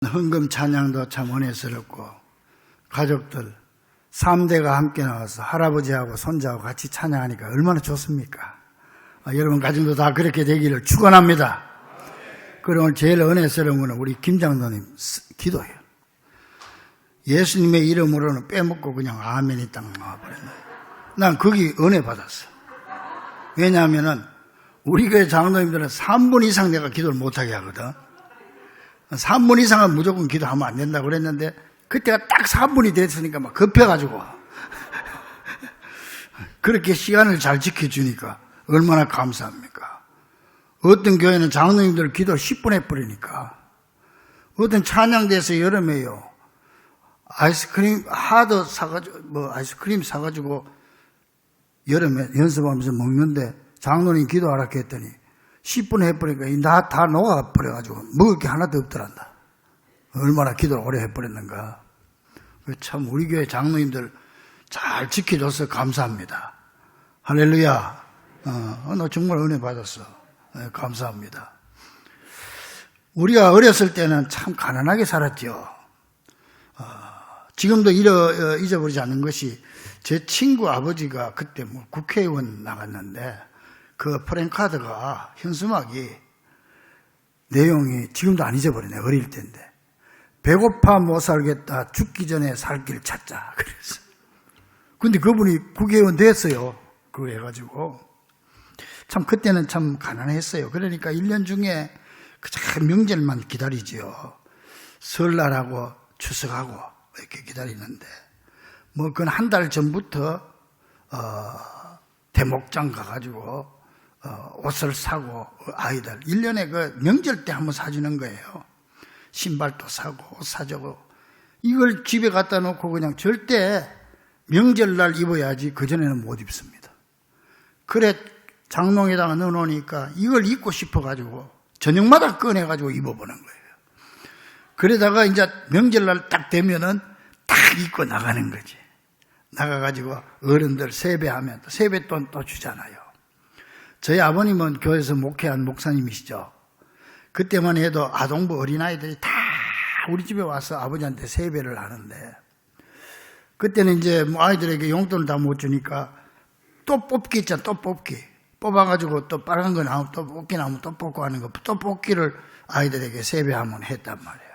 헌금 찬양도 참 은혜스럽고 가족들 3대가 함께 나와서 할아버지하고 손자하고 같이 찬양하니까 얼마나 좋습니까? 여러분 가정도 다 그렇게 되기를 축원합니다. 그리고 오늘 제일 은혜스러운 것은 우리 김장로님 기도예요. 예수님의 이름으로는 빼먹고 그냥 아멘이 딱 나와버렸네. 난 거기 은혜 받았어. 왜냐하면은 우리 교회 장로님들은 3분 이상 내가 기도를 못하게 하거든. 3분 이상은 무조건 기도하면 안 된다고 그랬는데 그때가 딱 3분이 됐으니까 막 급해가지고 그렇게 시간을 잘 지켜주니까 얼마나 감사합니까? 어떤 교회는 장로님들 기도 10분 해버리니까, 어떤 찬양대에서 여름에요 아이스크림 하드 사가지고 아이스크림 사가지고 여름에 연습하면서 먹는데 장로님 기도하라 했더니 10분 해버리니까 다 녹아버려가지고 먹을 게 하나도 없더란다. 얼마나 기도를 오래 해버렸는가. 참 우리 교회 장로님들 잘 지켜줘서 감사합니다. 할렐루야. 너 정말 은혜 받았어. 감사합니다. 우리가 어렸을 때는 참 가난하게 살았죠. 지금도 잊어버리지 않는 것이 제 친구 아버지가 그때 국회의원 나갔는데 그 프랭카드가 현수막이 내용이 지금도 안 잊어버리네. 어릴 때인데 배고파 못 살겠다. 죽기 전에 살 길 찾자. 그래서 근데 그분이 국회의원 됐어요. 그거 해가지고 참 그때는 참 가난했어요. 그러니까 1년 중에 그 명절만 기다리지요. 설날하고 추석하고 이렇게 기다리는데 그건 한 달 전부터 대목장 가가지고 옷을 사고 아이들 1년에 그 명절 때 한번 사주는 거예요. 신발도 사고 옷 사주고 이걸 집에 갖다 놓고 그냥 절대 명절날 입어야지 그전에는 못 입습니다. 그래 장롱에다가 넣어놓으니까 이걸 입고 싶어가지고 저녁마다 꺼내가지고 입어보는 거예요. 그러다가 이제 명절날 딱 되면은 딱 입고 나가는 거지. 나가가지고 어른들 세배하면 세뱃돈 또 주잖아요. 저희 아버님은 교회에서 목회한 목사님이시죠. 그때만 해도 아동부 어린아이들이 다 우리 집에 와서 아버지한테 세배를 하는데 그때는 이제 아이들에게 용돈을 다 못 주니까 또 뽑기 있잖아. 또 뽑기 뽑아가지고 또 빨간 거 나오면 또 뽑기 나오면 또 뽑고 하는 거 또 뽑기를 아이들에게 세배하면 했단 말이에요.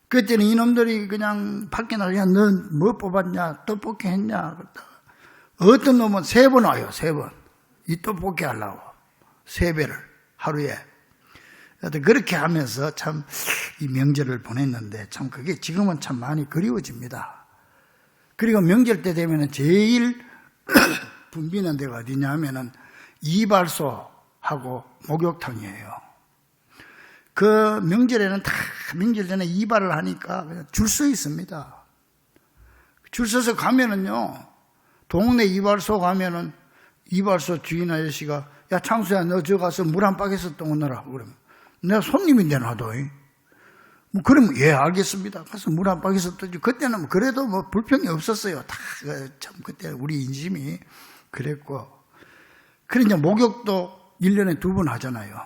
그때는 이놈들이 그냥 밖에 나가야 넌 뭐 뽑았냐 또 뽑기 했냐. 어떤 놈은 3번 와요. 3번 이 또 뽑기 하려고 세배를 하루에. 그렇게 하면서 참 이 명절을 보냈는데 참 그게 지금은 참 많이 그리워집니다. 그리고 명절 때 되면은 제일 붐비는 데가 어디냐 하면은 이발소하고 목욕탕이에요. 그 명절에는 다 명절 전에 이발을 하니까 그냥 줄 서 있습니다. 줄 서서 가면은요, 동네 이발소 가면은 이발소 주인 아저씨가 야 창수야 너 저 가서 물 한 바퀴에서 떠오느라 그러면 내가 손님인데 나도 그러면 예 알겠습니다. 가서 물 한 바퀴에서 떠지. 그때는 그래도 불평이 없었어요. 다 참 그때 우리 인심이 그랬고. 그러니까 목욕도 1년에 2번 하잖아요.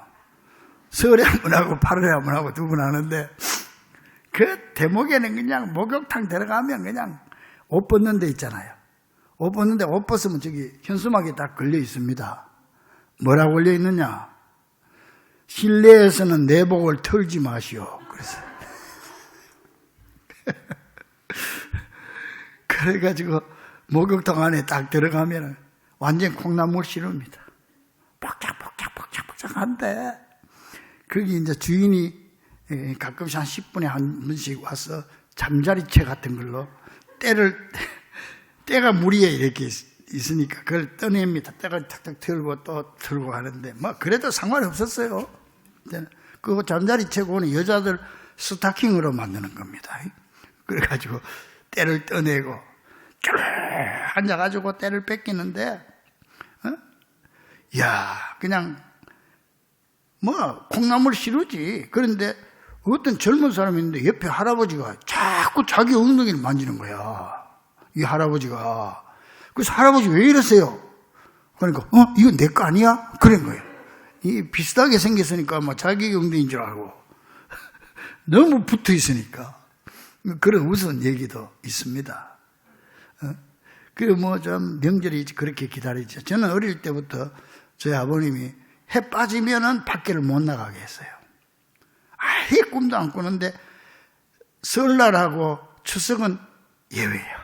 설에 한 번 하고 8월에 한 번 하고 2번 하는데 그 대목에는 그냥 목욕탕 들어가면 그냥 옷 벗는 데 있잖아요. 옷 벗는데 옷 벗으면 저기 현수막이 딱 걸려 있습니다. 뭐라고 걸려 있느냐? 실내에서는 내복을 털지 마시오. 그래서 그래가지고 목욕탕 안에 딱 들어가면 완전 콩나물 시루입니다. 복작복작한데 거기 이제 주인이 가끔씩 한 10분에 한 번씩 와서 잠자리채 같은 걸로 때가 무리에 이렇게 있으니까 그걸 떠냅니다. 때가 탁탁 털고 또 털고 하는데 그래도 상관이 없었어요. 그 잠자리채고는 여자들 스타킹으로 만드는 겁니다. 그래가지고 때를 떠내고 쭉 앉아가지고 때를 뺏기는데 야 그냥 콩나물 시루지. 그런데 어떤 젊은 사람이 있는데 옆에 할아버지가 자꾸 자기 엉덩이를 만지는 거야. 이 할아버지가. 그래서 할아버지 왜 이러세요? 그러니까 이거 내 거 아니야? 그런 거예요. 이 비슷하게 생겼으니까 자기 엉덩이인 줄 알고 너무 붙어 있으니까. 그런 우스운 얘기도 있습니다. 그리고 뭐 좀 명절이 그렇게 기다리죠. 저는 어릴 때부터 저희 아버님이 해 빠지면은 밖에를 못 나가게 했어요. 아예 꿈도 안 꾸는데 설날하고 추석은 예외예요.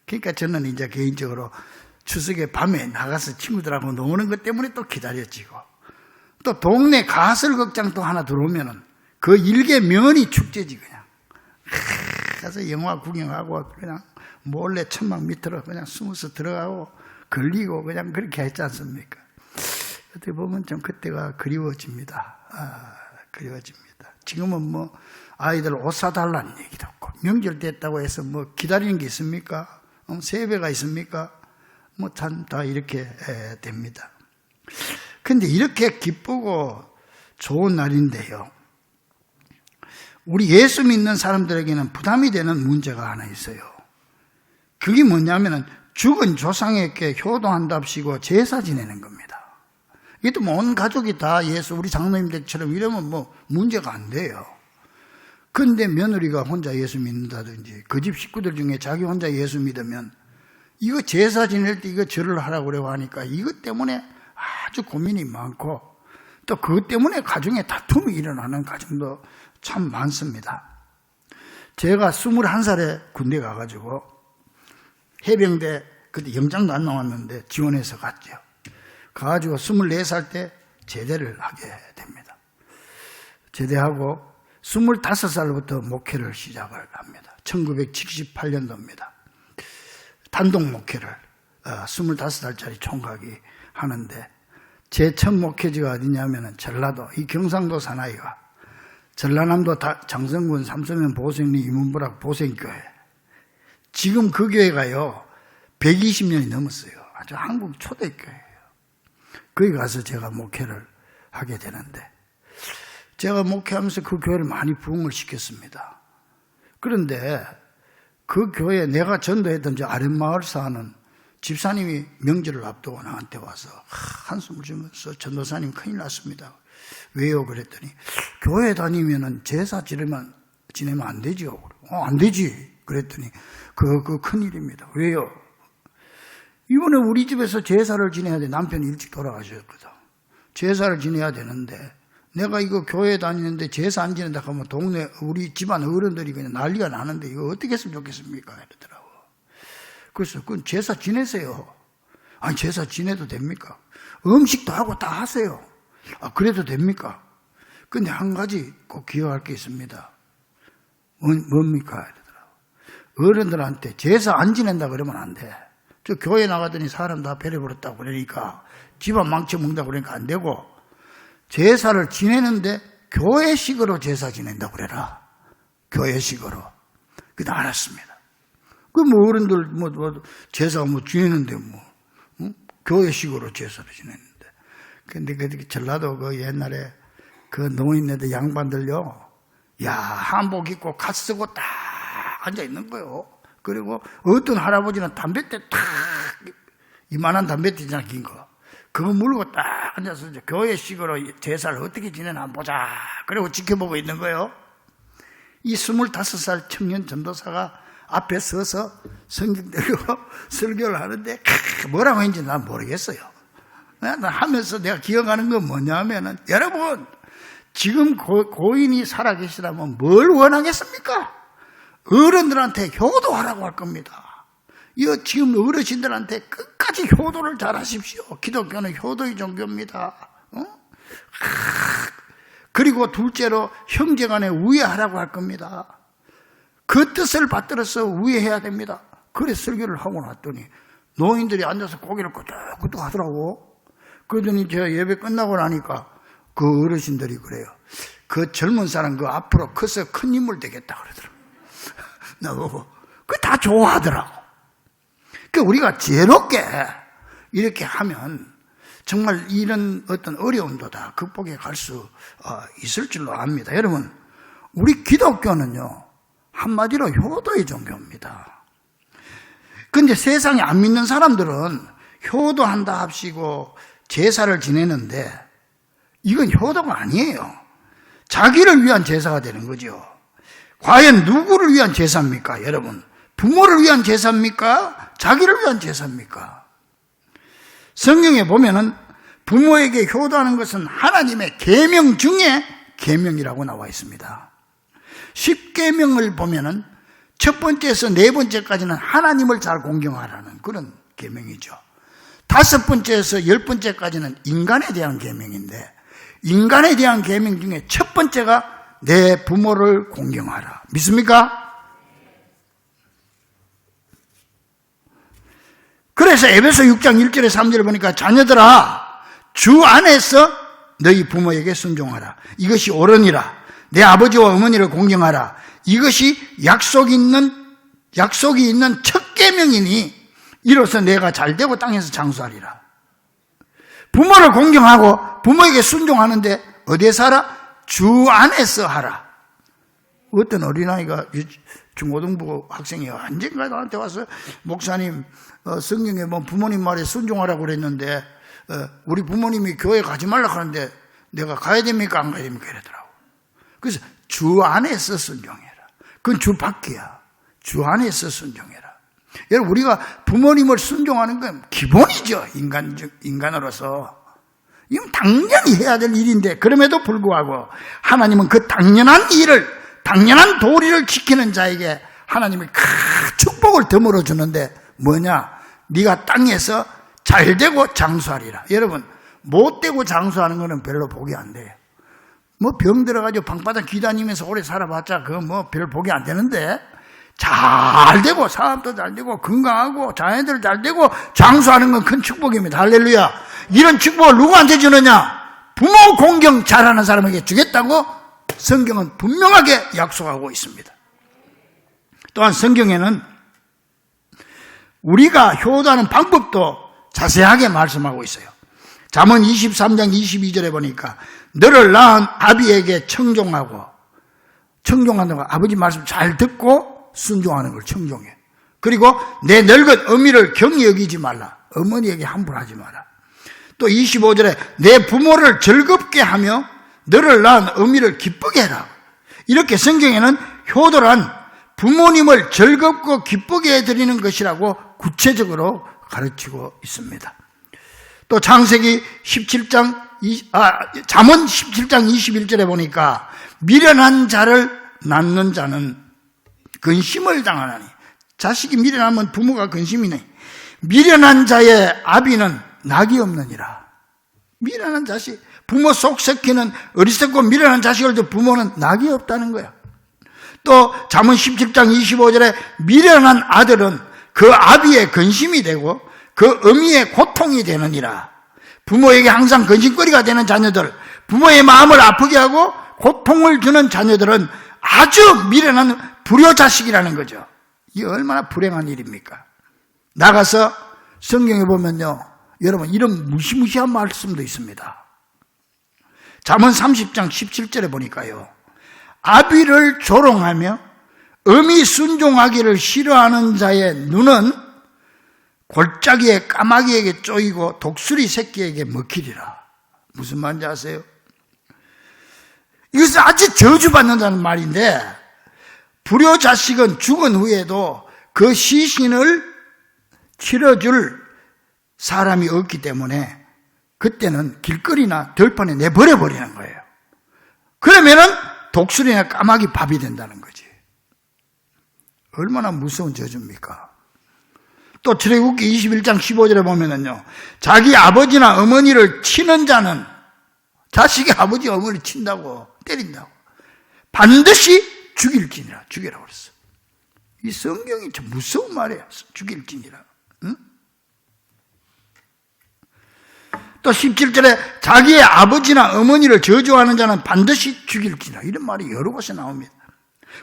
그러니까 저는 이제 개인적으로 추석에 밤에 나가서 친구들하고 노는 것 때문에 또 기다려지고, 또 동네 가설극장 또 하나 들어오면은 그 일개 면이 축제지. 그냥 가서 영화 구경하고 그냥 몰래 천막 밑으로 그냥 숨어서 들어가고 걸리고 그냥 그렇게 했지 않습니까? 어떻게 보면 좀 그때가 그리워집니다. 그리워집니다. 지금은 뭐 아이들 옷 사달라는 얘기도 없고, 명절 됐다고 해서 뭐 기다리는 게 있습니까? 세배가 있습니까? 뭐 참 다 이렇게 됩니다. 근데 이렇게 기쁘고 좋은 날인데요, 우리 예수 믿는 사람들에게는 부담이 되는 문제가 하나 있어요. 그게 뭐냐면은 죽은 조상에게 효도한답시고 제사 지내는 겁니다. 이것도 뭐 온 가족이 다 예수, 우리 장로님들처럼 이러면 뭐 문제가 안 돼요. 근데 며느리가 혼자 예수 믿는다든지 그 집 식구들 중에 자기 혼자 예수 믿으면 이거 제사 지낼 때 이거 절을 하라고 그러고 하니까 이것 때문에 아주 고민이 많고, 또 그것 때문에 가정에 다툼이 일어나는 가정도 참 많습니다. 제가 21살에 군대 가가지고 해병대 그때 영장도 안 나왔는데 지원해서 갔죠. 가가지고 24살 때 제대를 하게 됩니다. 제대하고 25살부터 목회를 시작을 합니다. 1978년도입니다. 단독 목회를 25살짜리 총각이 하는데, 제 첫 목회지가 어디냐면은 전라도 이 경상도 사나이가 전라남도 장성군 삼서면 보생리 이문부락 보생교회, 지금 그 교회가요 120년이 넘었어요. 아주 한국 초대교회예요. 거기 가서 제가 목회를 하게 되는데, 제가 목회하면서 그 교회를 많이 부흥을 시켰습니다. 그런데 그 교회에 내가 전도했던 저 아랫마을 사는 집사님이 명절을 앞두고 나한테 와서 한숨을 쉬면서 전도사님 큰일 났습니다. 왜요? 그랬더니 교회 다니면은 제사 지내면 안 되지요. 안 되지. 그랬더니 그 큰일입니다. 왜요? 이번에 우리 집에서 제사를 지내야 돼. 남편이 일찍 돌아가셨거든. 제사를 지내야 되는데 내가 이거 교회 다니는데 제사 안 지낸다 하면 동네 우리 집안 어른들이 그냥 난리가 나는데 이거 어떻게 했으면 좋겠습니까? 이러더라고. 그래서 그건 제사 지내세요. 아니 제사 지내도 됩니까? 음식도 하고 다 하세요. 그래도 됩니까? 근데 한 가지 꼭 기억할 게 있습니다. 뭡니까? 이러더라고. 어른들한테 제사 안 지낸다 그러면 안 돼. 저 교회 나가더니 사람 다 배려버렸다고 그러니까, 집안 망쳐먹는다고 그러니까 안 되고, 제사를 지내는데 교회식으로 제사 지낸다고 그래라. 교회식으로. 그때 알았습니다. 뭐 어른들 제사 지내는데 교회식으로 제사를 지냈는데. 근데 그 전라도 그 옛날에 그 노인네들 양반들요, 한복 입고 갓 쓰고 딱 앉아 있는 거예요. 그리고 어떤 할아버지는 담뱃대 탁, 이만한 담뱃대 있잖아, 긴 거. 그거 물고 딱 앉아서 이제 교회식으로 제사를 어떻게 지내나 보자. 그리고 지켜보고 있는 거예요. 이 25살 청년 전도사가 앞에 서서 성경 들고 설교를 하는데 뭐라고 했는지 난 모르겠어요. 난 하면서 내가 기억하는 건 뭐냐면은, 여러분 지금 고인이 살아계시다면 뭘 원하겠습니까? 어른들한테 효도하라고 할 겁니다. 이거 지금 어르신들한테 끝까지 효도를 잘하십시오. 기독교는 효도의 종교입니다. 그리고 둘째로 형제간에 우애하라고 할 겁니다. 그 뜻을 받들어서 우애해야 됩니다. 그래 설교를 하고 났더니 노인들이 앉아서 고개를 끄덕끄덕 하더라고. 그러더니 제가 예배 끝나고 나니까 그 어르신들이 그래요. 그 젊은 사람 그 앞으로 커서 큰 인물 되겠다 그러더라고. 나보고 그 다 좋아하더라고. 그러니까 우리가 지혜롭게 이렇게 하면 정말 이런 어떤 어려움도 다 극복해 갈 수 있을 줄로 압니다. 여러분, 우리 기독교는요 한마디로 효도의 종교입니다. 그런데 세상에 안 믿는 사람들은 효도한다 합시고 제사를 지내는데 이건 효도가 아니에요. 자기를 위한 제사가 되는 거죠. 과연 누구를 위한 제사입니까? 여러분, 부모를 위한 제사입니까? 자기를 위한 제사입니까? 성경에 보면은 부모에게 효도하는 것은 하나님의 계명 중에 계명이라고 나와 있습니다. 10계명을 보면은 첫 번째에서 네 번째까지는 하나님을 잘 공경하라는 그런 계명이죠. 다섯 번째에서 10번째까지는 인간에 대한 계명인데, 인간에 대한 계명 중에 첫 번째가 내 부모를 공경하라. 믿습니까? 그래서 에베소 6장 1절에 3절을 보니까 자녀들아 주 안에서 너희 부모에게 순종하라. 이것이 옳으니라. 내 아버지와 어머니를 공경하라. 이것이 약속이 있는 첫 계명이니 이로써 내가 잘되고 땅에서 장수하리라. 부모를 공경하고 부모에게 순종하는데 어디에서 하라? 주 안에서 하라. 어떤 어린아이가 중고등부 학생이 언젠가 나한테 와서 목사님 성경에 뭐 부모님 말에 순종하라고 그랬는데 우리 부모님이 교회 가지 말라고 하는데 내가 가야 됩니까 안 가야 됩니까 이러더라고. 그래서 주 안에서 순종해라. 그건 주 밖이야. 주 안에서 순종해라. 여러분, 우리가 부모님을 순종하는 건 기본이죠. 인간으로서. 이건 당연히 해야 될 일인데, 그럼에도 불구하고 하나님은 그 당연한 도리를 지키는 자에게 하나님이 큰 축복을 덤으로 주는데 뭐냐? 네가 땅에서 잘되고 장수하리라. 여러분, 못되고 장수하는 거는 별로 복이 안 돼요. 뭐 병 들어가지고 방바닥 기다니면서 오래 살아봤자 그거 뭐 별 복이 안 되는데, 잘되고 사업도 잘되고 건강하고 자녀들 잘되고 장수하는 건 큰 축복입니다. 할렐루야. 이런 축복을 누구한테 주느냐? 부모 공경 잘하는 사람에게 주겠다고 성경은 분명하게 약속하고 있습니다. 또한 성경에는 우리가 효도하는 방법도 자세하게 말씀하고 있어요. 잠언 23장 22절에 보니까 너를 낳은 아비에게 청종한다고 아버지 말씀 잘 듣고 순종하는 걸 청종해. 그리고 내 늙은 어미를 경히 여기지 말라. 어머니에게 함부로 하지 마라. 또 25절에 내 부모를 즐겁게 하며 너를 낳은 어미를 기쁘게 해라. 이렇게 성경에는 효도란 부모님을 즐겁고 기쁘게 해드리는 것이라고 구체적으로 가르치고 있습니다. 또 잠언 17장 21절에 보니까 미련한 자를 낳는 자는 근심을 당하나니, 자식이 미련하면 부모가 근심이네. 미련한 자의 아비는 낙이 없느니라. 미련한 자식, 부모 속 썩히는 어리석고 미련한 자식을 둔 부모는 낙이 없다는 거야. 또 잠언 17장 25절에 미련한 아들은 그 아비의 근심이 되고 그 어미의 고통이 되느니라. 부모에게 항상 근심거리가 되는 자녀들, 부모의 마음을 아프게 하고 고통을 주는 자녀들은 아주 미련한 불효자식이라는 거죠. 이게 얼마나 불행한 일입니까? 나가서 성경에 보면요, 여러분 이런 무시무시한 말씀도 있습니다. 잠언 30장 17절에 보니까요, 아비를 조롱하며 어미 순종하기를 싫어하는 자의 눈은 골짜기에 까마귀에게 쪼이고 독수리 새끼에게 먹히리라. 무슨 말인지 아세요? 이것은 아주 저주받는다는 말인데, 불효자식은 죽은 후에도 그 시신을 치러줄 사람이 없기 때문에 그때는 길거리나 들판에 내버려버리는 거예요. 그러면은 독수리나 까마귀 밥이 된다는 거지. 얼마나 무서운 저주입니까? 또 출애굽기 21장 15절에 보면은요, 자기 아버지나 어머니를 치는 자는, 자식이 아버지 어머니를 친다고 때린다고 반드시 죽일지니라. 죽이라고 그랬어. 이 성경이 참 무서운 말이에요. 죽일지니라. 응? 또 17절에 자기의 아버지나 어머니를 저주하는 자는 반드시 죽일지니라. 이런 말이 여러 곳에 나옵니다.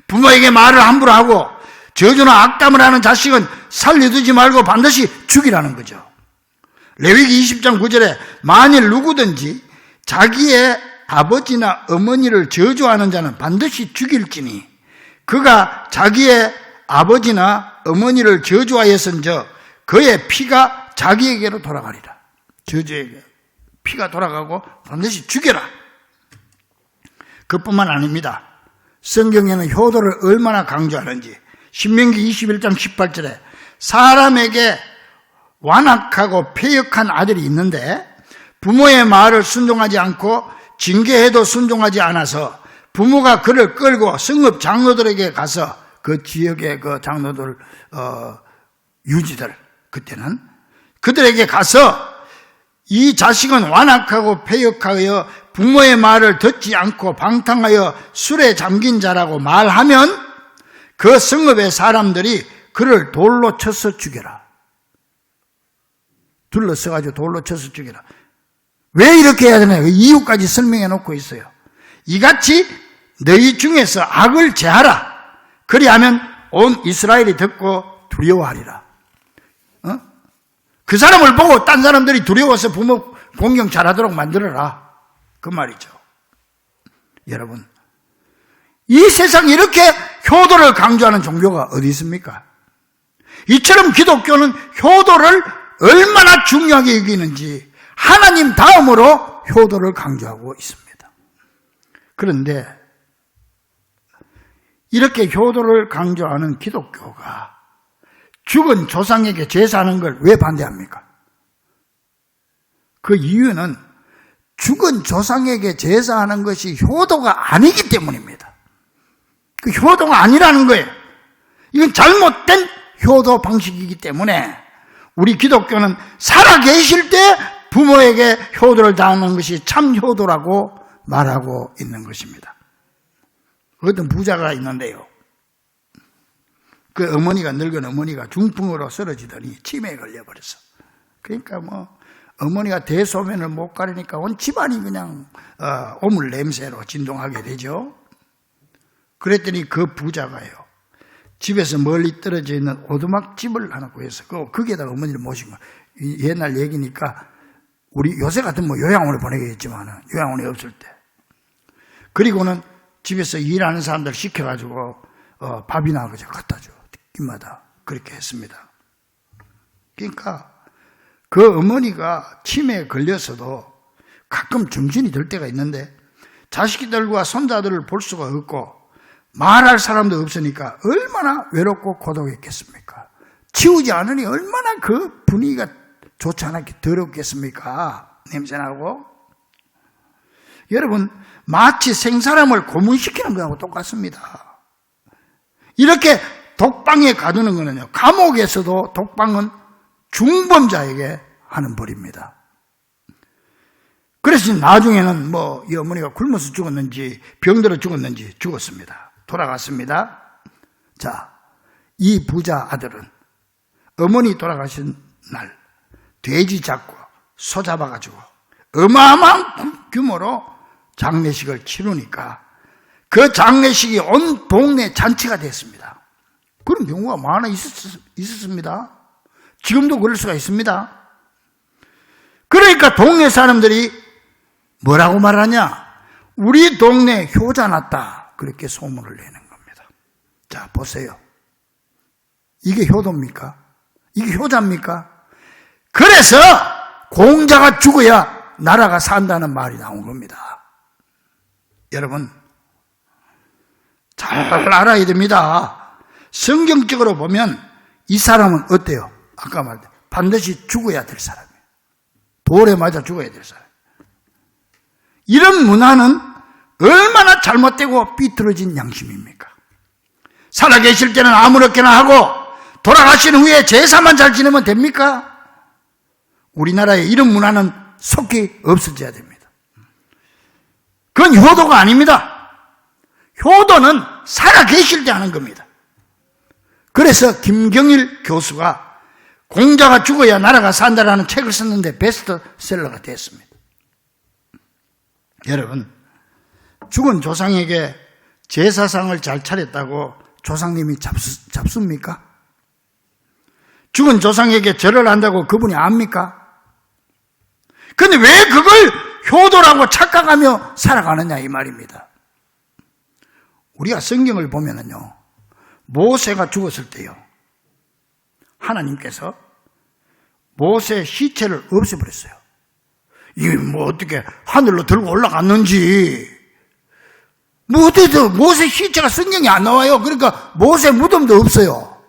부모에게 말을 함부로 하고 저주나 악담을 하는 자식은 살려두지 말고 반드시 죽이라는 거죠. 레위기 20장 9절에 만일 누구든지 자기의 아버지나 어머니를 저주하는 자는 반드시 죽일지니 그가 자기의 아버지나 어머니를 저주하였은저 그의 피가 자기에게로 돌아가리라. 저주에게 피가 돌아가고 반드시 죽여라. 그뿐만 아닙니다. 성경에는 효도를 얼마나 강조하는지 신명기 21장 18절에 사람에게 완악하고 패역한 아들이 있는데 부모의 말을 순종하지 않고 징계해도 순종하지 않아서 부모가 그를 끌고 성읍 장로들에게 가서 그 지역의 그 장로들 유지들 그때는 그들에게 가서 이 자식은 완악하고 패역하여 부모의 말을 듣지 않고 방탕하여 술에 잠긴 자라고 말하면 그 성읍의 사람들이 그를 돌로 쳐서 죽여라. 둘러서가지고 돌로 쳐서 죽여라. 왜 이렇게 해야 되나? 그 이유까지 설명해 놓고 있어요. 이같이 너희 중에서 악을 제하라. 그리하면 온 이스라엘이 듣고 두려워하리라. 그 사람을 보고 딴 사람들이 두려워서 부모 공경 잘하도록 만들어라. 그 말이죠. 여러분, 이 세상에 이렇게 효도를 강조하는 종교가 어디 있습니까? 이처럼 기독교는 효도를 얼마나 중요하게 여기는지 하나님 다음으로 효도를 강조하고 있습니다. 그런데 이렇게 효도를 강조하는 기독교가 죽은 조상에게 제사하는 걸 왜 반대합니까? 그 이유는 죽은 조상에게 제사하는 것이 효도가 아니기 때문입니다. 그 효도가 아니라는 거예요. 이건 잘못된 효도 방식이기 때문에 우리 기독교는 살아계실 때 부모에게 효도를 다하는 것이 참 효도라고 말하고 있는 것입니다. 어떤 부자가 있는데요. 그 어머니가 늙은 어머니가 중풍으로 쓰러지더니 치매에 걸려버렸어. 그러니까 어머니가 대소변을 못 가리니까 온 집안이 그냥 오물 냄새로 진동하게 되죠. 그랬더니 그 부자가요. 집에서 멀리 떨어져 있는 오두막집을 하나 구해서 거기에다가 어머니를 모신 거예요. 옛날 얘기니까 우리 요새 같으면 요양원에 보내겠지만 요양원이 없을 때. 그리고는 집에서 일하는 사람들 시켜가지고 밥이나 그저 갖다 줘. 끼마다 그렇게 했습니다. 그러니까 그 어머니가 치매에 걸려서도 가끔 정신이 들 때가 있는데 자식들과 손자들을 볼 수가 없고 말할 사람도 없으니까 얼마나 외롭고 고독했겠습니까? 치우지 않으니 얼마나 그 분위기가 좋지 않게 더럽겠습니까? 냄새나고. 여러분, 마치 생사람을 고문시키는 거하고 똑같습니다. 이렇게 독방에 가두는 거는요, 감옥에서도 독방은 중범자에게 하는 벌입니다. 그래서 나중에는 이 어머니가 굶어서 죽었는지 병들어 죽었는지 죽었습니다. 돌아갔습니다. 자, 이 부자 아들은 어머니 돌아가신 날 돼지 잡고 소 잡아가지고 어마어마한 규모로 장례식을 치르니까 그 장례식이 온 동네 잔치가 됐습니다. 그런 경우가 많아 있었습니다. 지금도 그럴 수가 있습니다. 그러니까 동네 사람들이 뭐라고 말하냐? 우리 동네 효자 났다. 그렇게 소문을 내는 겁니다. 자, 보세요. 이게 효도입니까? 이게 효자입니까? 그래서 공자가 죽어야 나라가 산다는 말이 나온 겁니다. 여러분, 잘 알아야 됩니다. 성경적으로 보면 이 사람은 어때요? 아까 말했듯이 반드시 죽어야 될 사람이에요. 돌에 맞아 죽어야 될 사람. 이런 문화는 얼마나 잘못되고 삐뚤어진 양심입니까? 살아계실 때는 아무렇게나 하고 돌아가신 후에 제사만 잘 지내면 됩니까? 우리나라에 이런 문화는 속히 없어져야 됩니다. 그건 효도가 아닙니다. 효도는 살아계실 때 하는 겁니다. 그래서 김경일 교수가 공자가 죽어야 나라가 산다라는 책을 썼는데 베스트셀러가 됐습니다. 여러분, 죽은 조상에게 제사상을 잘 차렸다고 조상님이 잡습니까? 죽은 조상에게 절을 한다고 그분이 압니까? 근데 왜 그걸 효도라고 착각하며 살아가느냐 이 말입니다. 우리가 성경을 보면은요, 모세가 죽었을 때요, 하나님께서 모세의 시체를 없애버렸어요. 이게 어떻게 하늘로 들고 올라갔는지 어디도 모세 시체가 성경에 안 나와요. 그러니까 모세 무덤도 없어요.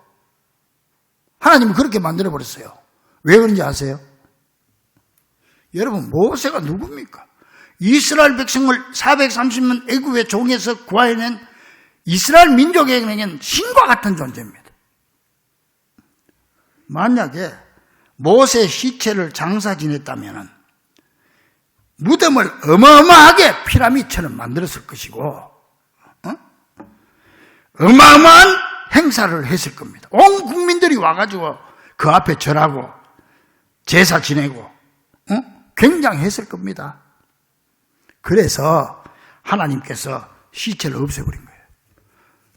하나님은 그렇게 만들어버렸어요. 왜 그런지 아세요? 여러분, 모세가 누굽니까? 이스라엘 백성을 430년 애굽의 종에서 구해낸 이스라엘 민족에게는 신과 같은 존재입니다. 만약에 모세 시체를 장사 지냈다면 무덤을 어마어마하게 피라미드처럼 만들었을 것이고 어마어마한 행사를 했을 겁니다. 온 국민들이 와가지고 그 앞에 절하고 제사 지내고 굉장했을 겁니다. 그래서 하나님께서 시체를 없애버린 거예요.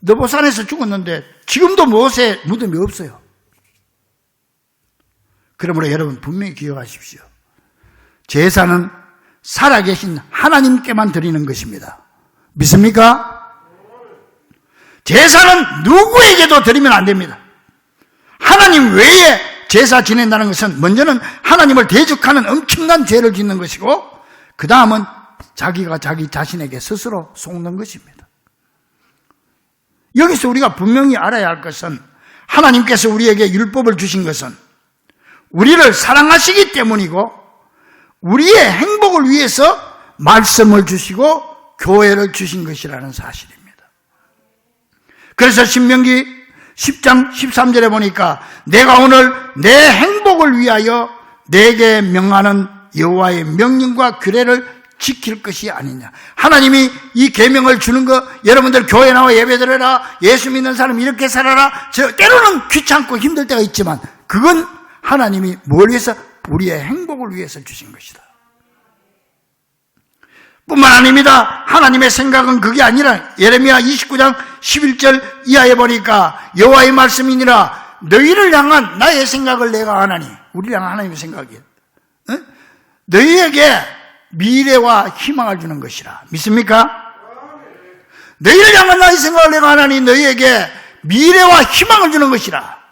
느보산에서 죽었는데 지금도 모세 무덤이 없어요. 그러므로 여러분 분명히 기억하십시오. 제사는 살아계신 하나님께만 드리는 것입니다. 믿습니까? 제사는 누구에게도 드리면 안 됩니다. 하나님 외에 제사 지낸다는 것은 먼저는 하나님을 대적하는 엄청난 죄를 짓는 것이고 그 다음은 자기가 자기 자신에게 스스로 속는 것입니다. 여기서 우리가 분명히 알아야 할 것은 하나님께서 우리에게 율법을 주신 것은 우리를 사랑하시기 때문이고 우리의 행복을 위해서 말씀을 주시고 교회를 주신 것이라는 사실입니다. 그래서 신명기 10장 13절에 보니까 내가 오늘 내 행복을 위하여 내게 명하는 여호와의 명령과 규례를 지킬 것이 아니냐. 하나님이 이 계명을 주는 거, 여러분들 교회 나와 예배드려라, 예수 믿는 사람 이렇게 살아라, 때로는 귀찮고 힘들 때가 있지만 그건 하나님이 뭘 위해서? 우리의 행복을 위해서 주신 것이다. 뿐만 아닙니다. 하나님의 생각은 그게 아니라 예레미야 29장 11절 이하에 보니까 여호와의 말씀이니라 너희를 향한 나의 생각을 내가 아나니, 우리를 향한 하나님의 생각이에요. 너희에게 미래와 희망을 주는 것이라. 믿습니까? 너희를 향한 나의 생각을 내가 아나니 너희에게 미래와 희망을 주는 것이라.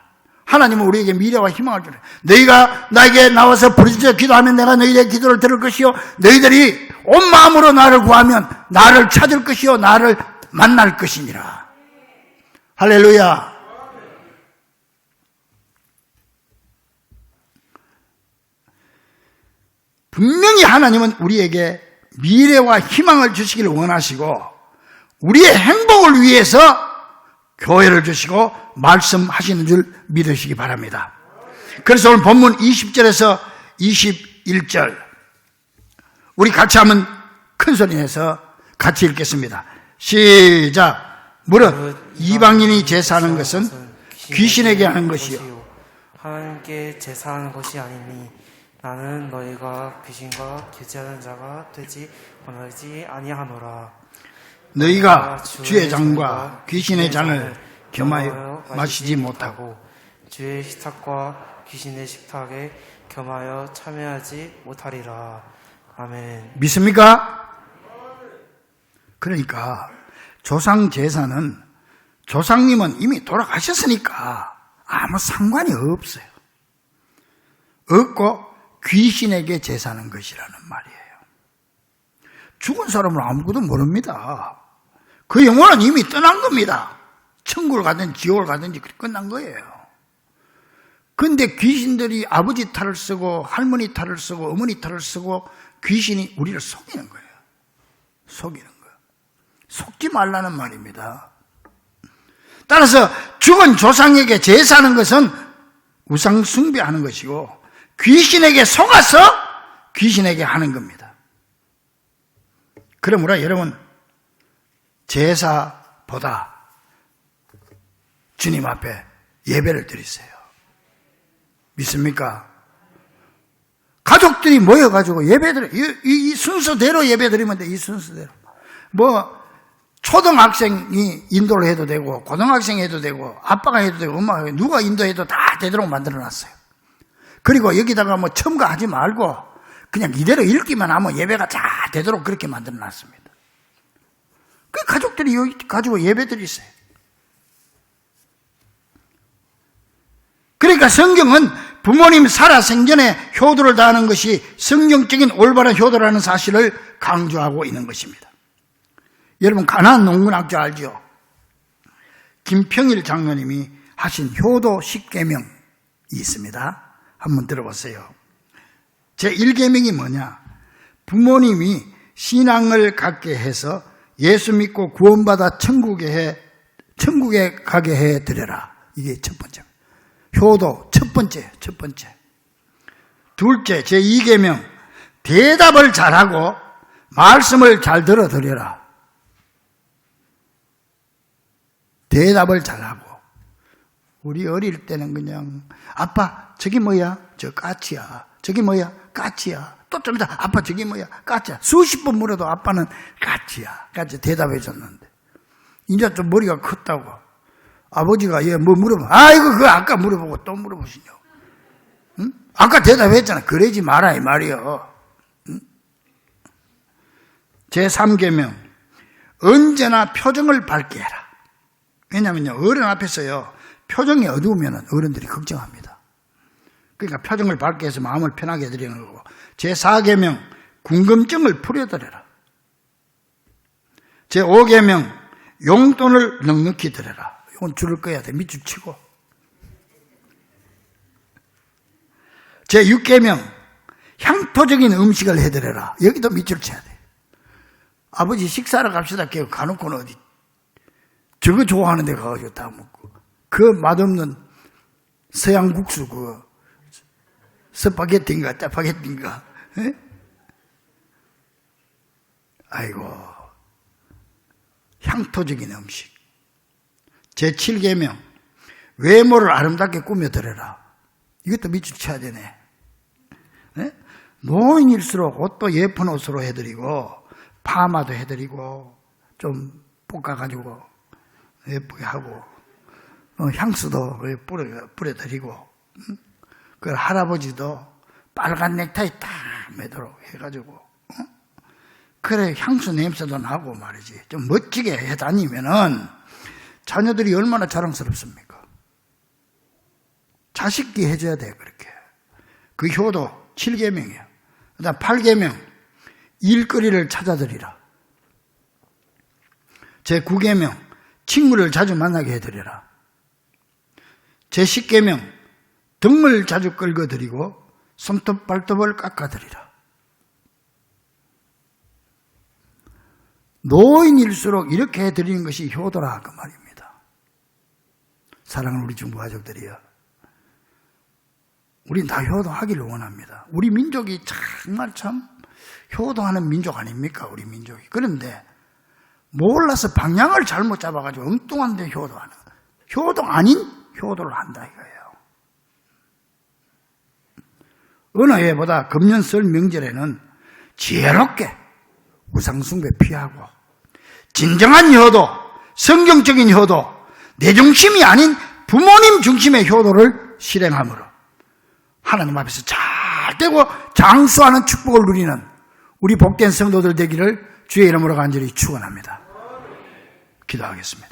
하나님은 우리에게 미래와 희망을 주네. 너희가 나에게 나와서 부르짖어 기도하면 내가 너희의 기도를 들을 것이요 너희들이 온 마음으로 나를 구하면 나를 찾을 것이요 나를 만날 것이니라. 할렐루야. 분명히 하나님은 우리에게 미래와 희망을 주시기를 원하시고 우리의 행복을 위해서 교회를 주시고 말씀하시는 줄 믿으시기 바랍니다. 그래서 오늘 본문 20절에서 21절 우리 같이 한번 큰 소리 내서 같이 읽겠습니다. 시작. 무릇 이방인이 제사하는 것은 귀신에게 하는 것이요 하나님께 제사하는 것이 아니니 나는 너희가 귀신과 교제하는 자가 되지 원하지 아니하노라. 너희가 주의 잔과 귀신의 잔을 겸하여 마시지 못하고 주의 식탁과 귀신의 식탁에 겸하여 참여하지 못하리라. 아멘. 믿습니까? 그러니까 조상 제사는 조상님은 이미 돌아가셨으니까 아무 상관이 없어요. 없고 귀신에게 제사하는 것이라는 말이에요. 죽은 사람은 아무것도 모릅니다. 그 영혼은 이미 떠난 겁니다. 천국을 가든지 지옥을 가든지 끝난 거예요. 그런데 귀신들이 아버지 탈을 쓰고 할머니 탈을 쓰고 어머니 탈을 쓰고 귀신이 우리를 속이는 거예요. 속이는 거예요. 속지 말라는 말입니다. 따라서 죽은 조상에게 제사하는 것은 우상 숭배하는 것이고 귀신에게 속아서 귀신에게 하는 겁니다. 그러므로 여러분 제사보다 주님 앞에 예배를 드리세요. 믿습니까? 가족들이 모여가지고 예배드려. 이 순서대로 예배드리면 돼. 이 순서대로. 초등학생이 인도를 해도 되고 고등학생이 해도 되고 아빠가 해도 되고 엄마가 해도 되고 누가 인도해도 다 되도록 만들어놨어요. 그리고 여기다가 첨가하지 말고 그냥 이대로 읽기만 하면 예배가 다 되도록 그렇게 만들어놨습니다. 그 가족들이 여기 가지고 예배드리세요. 그러니까 성경은 부모님 살아생전에 효도를 다하는 것이 성경적인 올바른 효도라는 사실을 강조하고 있는 것입니다. 여러분 가나안 농군학교 알죠? 김평일 장로님이 하신 효도 10계명이 있습니다. 한번 들어보세요. 제1계명이 뭐냐? 부모님이 신앙을 갖게 해서 예수 믿고 구원받아 천국에 가게 해드려라. 이게 첫 번째. 효도 첫 번째. 둘째, 제2계명 대답을 잘하고 말씀을 잘 들어드려라. 대답을 잘하고. 우리 어릴 때는 그냥 아빠 저기 뭐야? 저 까치야. 저기 뭐야? 까치야. 또 좀 이따 아빠 저기 뭐야? 까치야. 수십 번 물어도 아빠는 까치야. 까치 대답해 줬는데 이제 좀 머리가 컸다고 아버지가 얘 뭐 물어봐. 아이고 그거 아까 물어보고 또 물어보시냐고. 응? 아까 대답했잖아. 그러지 마라 이 말이요. 응? 제3계명 언제나 표정을 밝게 해라. 왜냐면요 어른 앞에서요 표정이 어두우면 어른들이 걱정합니다. 그러니까 표정을 밝게 해서 마음을 편하게 해드리는 거고. 제4계명 궁금증을 풀어드려라. 제5계명 용돈을 넉넉히 드려라. 이건 줄을 꺼야 돼. 밑줄 치고. 제6계명 향토적인 음식을 해드려라. 여기도 밑줄 쳐야 돼. 아버지 식사하러 갑시다. 가놓고는 어디 저거 좋아하는 데 가가지고 다 먹고 그 맛없는 서양 국수 그 스파게티인가 짜파게티인가. 에? 아이고 향토적인 음식. 제7계명 외모를 아름답게 꾸며드려라. 이것도 밑줄 쳐야 되네. 에? 노인일수록 옷도 예쁜 옷으로 해드리고 파마도 해드리고 좀 볶아가지고 예쁘게 하고 향수도 뿌려드리고 그 할아버지도 빨간 넥타이 딱 매도록 해가지고 그래 향수 냄새도 나고 말이지. 좀 멋지게 해 다니면은 자녀들이 얼마나 자랑스럽습니까? 자식이 해줘야 돼 그렇게. 그 효도 7계명이야. 그다음 8계명 일거리를 찾아드리라. 제9계명 친구를 자주 만나게 해드리라. 제10계명 등을 자주 끌어드리고 손톱 발톱을 깎아드리라. 노인일수록 이렇게 해드리는 것이 효도라 그 말입니다. 사랑하는 우리 중부 가족들이요, 우린 다 효도하기를 원합니다. 우리 민족이 정말 참 효도하는 민족 아닙니까? 우리 민족이. 그런데 몰라서 방향을 잘못 잡아가지고 엉뚱한 데 효도하는, 효도 아닌 효도를 한다 이거예요. 어느 해보다 금년 설 명절에는 지혜롭게 우상숭배 피하고 진정한 효도, 성경적인 효도, 내 중심이 아닌 부모님 중심의 효도를 실행함으로 하나님 앞에서 잘 되고 장수하는 축복을 누리는 우리 복된 성도들 되기를 주의 이름으로 간절히 축원합니다. 기도하겠습니다.